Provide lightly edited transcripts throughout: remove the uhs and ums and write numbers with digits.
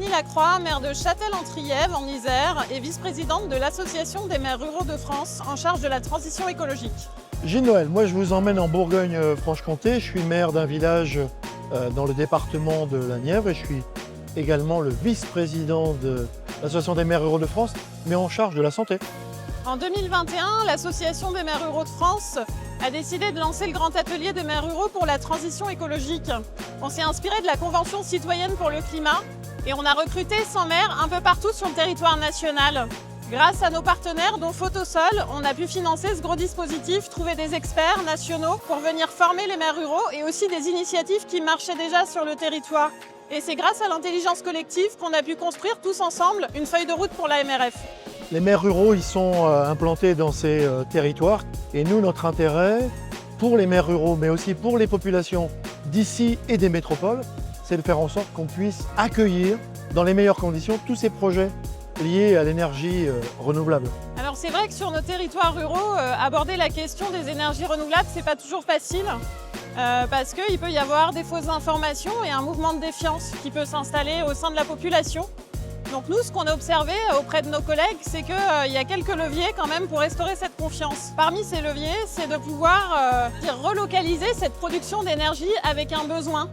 Stéphanie Lacroix, maire de Châtel-en-Trièves en Isère et vice-présidente de l'Association des maires ruraux de France en charge de la transition écologique. Gilles Noël, moi je vous emmène en Bourgogne-Franche-Comté. Je suis maire d'un village dans le département de la Nièvre et je suis également le vice-président de l'Association des maires ruraux de France, mais en charge de la santé. En 2021, l'Association des maires ruraux de France a décidé de lancer le grand atelier des maires ruraux pour la transition écologique. On s'est inspiré de la Convention citoyenne pour le climat et on a recruté 100 maires un peu partout sur le territoire national. Grâce à nos partenaires dont Photosol, on a pu financer ce gros dispositif, trouver des experts nationaux pour venir former les maires ruraux et aussi des initiatives qui marchaient déjà sur le territoire. Et c'est grâce à l'intelligence collective qu'on a pu construire tous ensemble une feuille de route pour la MRF. Les maires ruraux, ils sont implantés dans ces territoires et nous, notre intérêt pour les maires ruraux, mais aussi pour les populations d'ici et des métropoles, c'est de faire en sorte qu'on puisse accueillir dans les meilleures conditions tous ces projets liés à l'énergie renouvelable. Alors c'est vrai que sur nos territoires ruraux, aborder la question des énergies renouvelables, c'est pas toujours facile parce qu'il peut y avoir des fausses informations et un mouvement de défiance qui peut s'installer au sein de la population. Donc nous, ce qu'on a observé auprès de nos collègues, c'est qu'il y a quelques leviers quand même pour restaurer cette confiance. Parmi ces leviers, c'est de pouvoir relocaliser cette production d'énergie avec un besoin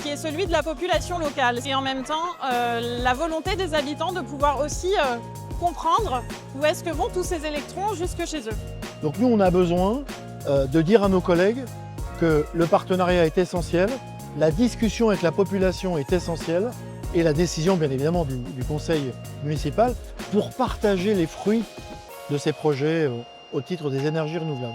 qui est celui de la population locale. Et en même temps, la volonté des habitants de pouvoir aussi comprendre où est-ce que vont tous ces électrons jusque chez eux. Donc nous, on a besoin de dire à nos collègues que le partenariat est essentiel, la discussion avec la population est essentielle, et la décision, bien évidemment, du conseil municipal pour partager les fruits de ces projets au titre des énergies renouvelables.